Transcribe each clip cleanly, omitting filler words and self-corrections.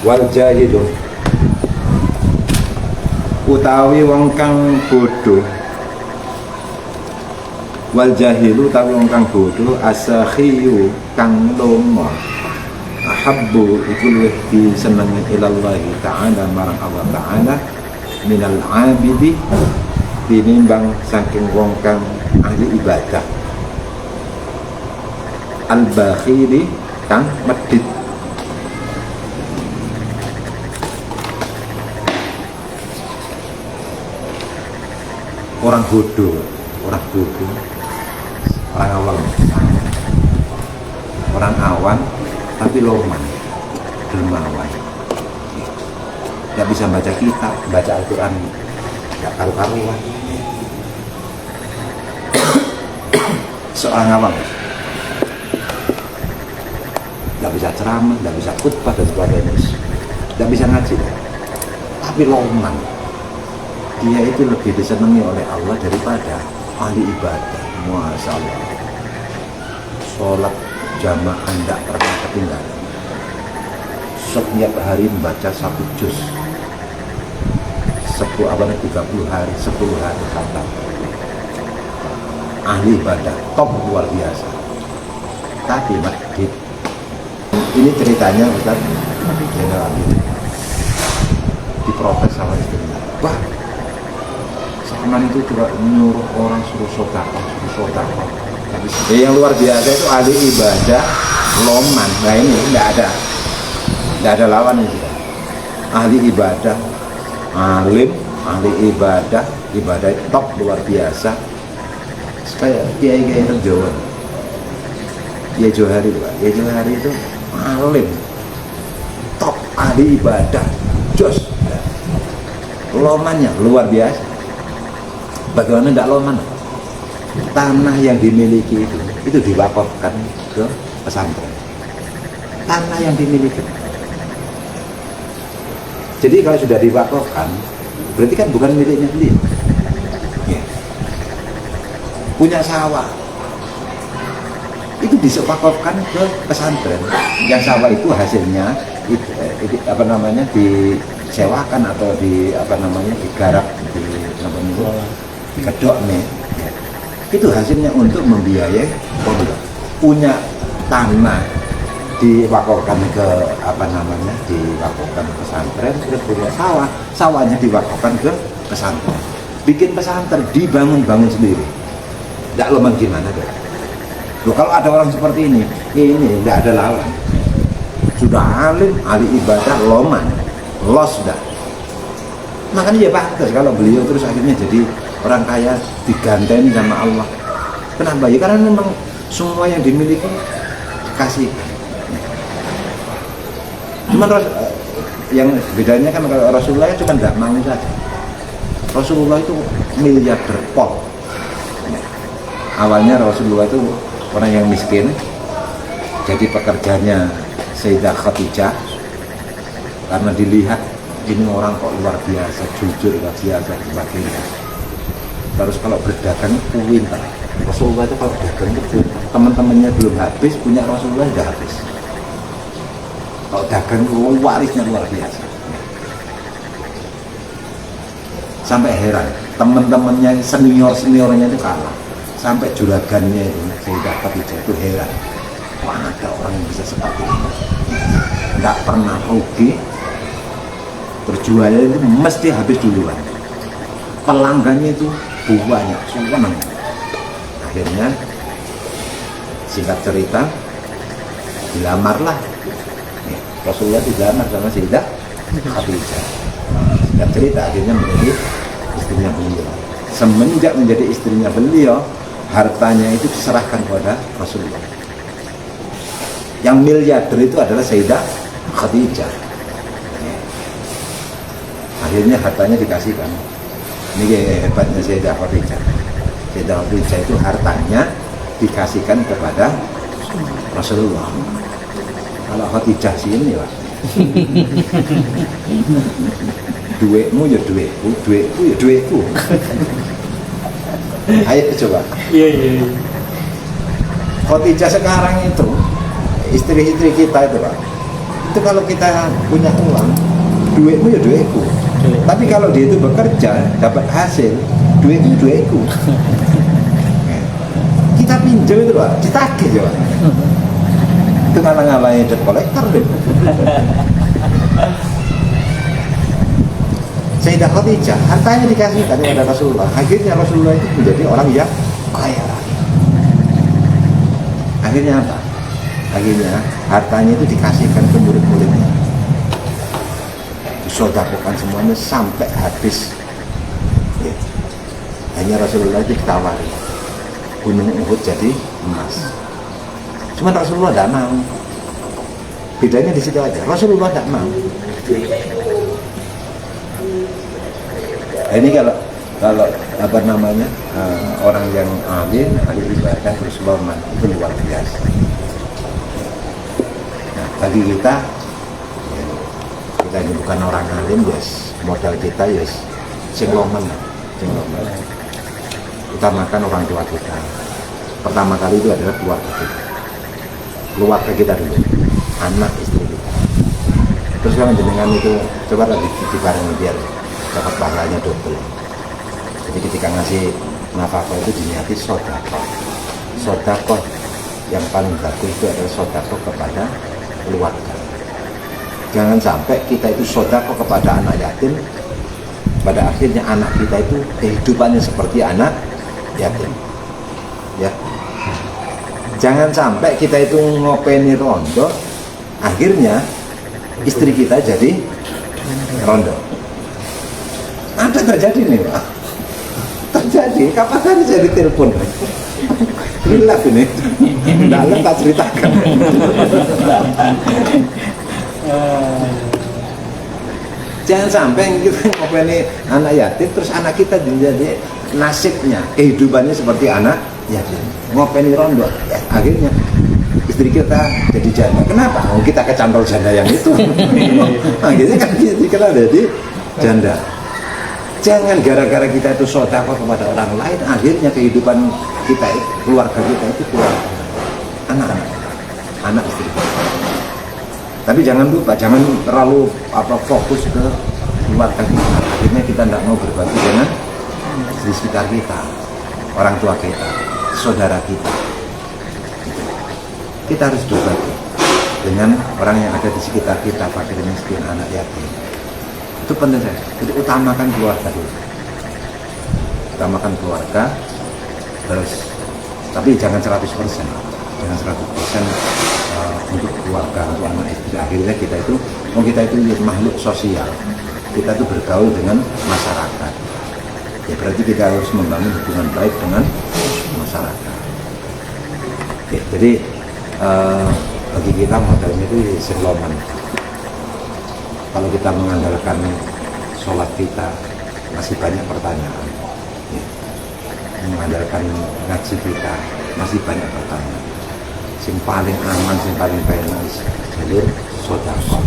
Wal jahilu utawi wong kang bodoh, wal jahilu utawi wong kang bodoh, asakhiyu kang lomo, ahabbu iku luwih disenengi ilallahi ta'ala marang Allah ta'ala minal abidi tinimbang saking wong kang ahli ibadah, al bakhili kang medhit. Orang bodoh, orang awan, tapi loman, dermawan, nggak bisa baca kitab, baca Al-Quran, nggak karu-karuan. Seorang awam, nggak bisa ceramah, nggak bisa khutbah dan sebagainya, nggak bisa ngaji, tapi loman. Dia itu lebih disenangi oleh Allah daripada ahli ibadah. Masya Allah, sholat jamaah tidak pernah ketinggalan, setiap hari membaca 1 juz, 30 hari, 10 hari khatam. Ahli ibadah top, luar biasa. Tapi masjid ini ceritanya Ustaz Jenderal diprotes sama istrinya. Wah, Salman itu juga menyuruh orang suruh sodakoh. Yang luar biasa itu ahli ibadah loman. Nah ini tidak ada lawan ini. Ahli ibadah, alim, ahli ibadah top luar biasa. Kayak Kiai Terjawa, Kiai Johari itu alim, top, ahli ibadah, jos, lomannya luar biasa. Bagaimana tidak loman? Tanah yang dimiliki itu diwakafkan ke pesantren. Tanah yang dimiliki. Jadi kalau sudah diwakafkan, berarti kan bukan miliknya beliau. Ya. Punya sawah, itu disewakafkan ke pesantren. Yang sawah itu hasilnya disewakan atau digarap dikedok nih. Itu hasilnya untuk membiayai pondok. Punya tanah diwakafkan ke diwakafkan ke pesantren, terus punya sawahnya diwakafkan ke pesantren. Bikin pesantren, dibangun sendiri. Tidak loman gimana deh. Loh, kalau ada orang seperti ini tidak ada lawan. Sudah alim, ahli ibadah, loman, los dah. Makanya ya pantas kalau beliau terus akhirnya jadi orang kaya, diganteni sama Allah. Kenapa? Ya karena memang semua yang dimiliki dikasih. Cuman yang bedanya kan kalau Rasulullah itu kan tidak mau saja. Rasulullah itu miliarder pol. Awalnya Rasulullah itu orang yang miskin, jadi pekerjanya Sayyidah Khadijah, karena dilihat ini orang kok luar biasa, jujur, luar biasa, sebagainya. Terus kalau berdagang pintar. Rasulullah itu kalau dagang itu teman-temannya belum habis, punya Rasulullah sudah habis. Kalau dagang itu warisnya luar biasa. Sampai heran, teman-temannya seniornya itu kalah. Sampai juragannya itu Sayyidah Khadijah itu heran. Wah, ada orang yang bisa seperti ini. Tidak pernah rugi. Berjualan itu mesti habis duluan. Pelanggannya itu banyak, senang. Akhirnya singkat cerita dilamarlah. Rasulullah dilamar sama Sayyidah Khadijah. Singkat cerita akhirnya menjadi istrinya beliau. Semenjak menjadi istrinya beliau, hartanya itu diserahkan kepada Rasulullah. Yang miliarder itu adalah Sayyidah Khadijah. Akhirnya hartanya dikasihkan. Ini hebatnya Sayyidah Khadijah. Sayyidah Khadijah itu hartanya dikasihkan kepada Rasulullah. Kalau Khadijah sini ya duitmu ya duitku, duitku ya duitku. Ayo coba. Iya. Khadijah sekarang itu istri-istri kita itu Pak, Itu kalau kita punya uang, duitmu ya duitku. Tapi kalau dia itu bekerja, dapat hasil, duitmu duitku. Kita pinjam itu Pak, ditagih ya Pak. Itu ngalang-ngalangnya debt collector deh. Sayyidah Khadijah, hartanya dikasihkan kepada Rasulullah. Akhirnya Rasulullah itu menjadi orang yang kaya. Akhirnya apa? Akhirnya hartanya itu dikasihkan ke murid-muridnya, disodakokan semuanya sampai habis ya. Hanya Rasulullah itu ditawari Gunung Uhud jadi emas. Cuma Rasulullah tidak mau. Bedanya di situ aja, Rasulullah tidak mau. Ini kalau apa namanya orang yang alim, ahli ibadah terus loman itu luar biasa. Nah, bagi kita ini bukan orang alim, yes, modal kita yes, sing loman. Utamakan orang tua kita. Pertama kali itu adalah keluarga kita dulu, anak istri kita. Terus kalau jenengan itu coba dibarengi biar dapat pahalanya double. Jadi ketika ngasih nafkah itu diniati sodakoh yang paling bagus itu adalah sodakoh kepada keluarga. Jangan sampai kita itu sodakoh kepada anak yatim, pada akhirnya anak kita itu kehidupannya seperti anak yatim ya. Jangan sampai kita itu ngopeni rondo, akhirnya istri kita jadi rondo. Ada terjadi nih Pak, terjadi kapan hari saya ditelepon gelap ini dalam tak ceritakan. Jangan sampai kita ngopeni anak yatim terus anak kita jadi nasibnya kehidupannya seperti anak yatim, ngopeni rondo akhirnya istri kita jadi janda. Kenapa? Oh, kita kecantol janda yang itu. Akhirnya kan kita jadi janda. Jangan gara-gara kita itu sedekah kepada orang lain, akhirnya kehidupan kita, keluarga kita itu keluarga anak istri kita. Tapi jangan lupa, jangan terlalu fokus ke keluarga kita. Akhirnya kita tidak mau berbagi dengan di sekitar kita, orang tua kita, saudara kita. Kita harus berbagi dengan orang yang ada di sekitar kita, fakir miskin, anak yatim. Itu penting saya. Jadi utamakan keluarga dulu. Utamakan keluarga, terus tapi jangan 100%. Jangan 100% untuk keluarga, untuk anak istri. Akhirnya kita itu makhluk sosial. Kita itu bergaul dengan masyarakat. Ya berarti kita harus membangun hubungan baik dengan masyarakat. Oke, jadi bagi kita modalnya itu seloman. Kalau kita mengandalkan sholat kita, masih banyak pertanyaan. Ya. Mengandalkan ngaji kita, masih banyak pertanyaan. Yang paling aman, yang paling baik jalur sedekah.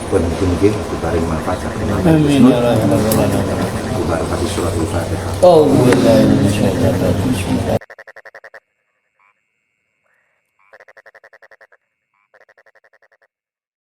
Mungkin diberi manfaat. Amin. Surat Al-Fatihah.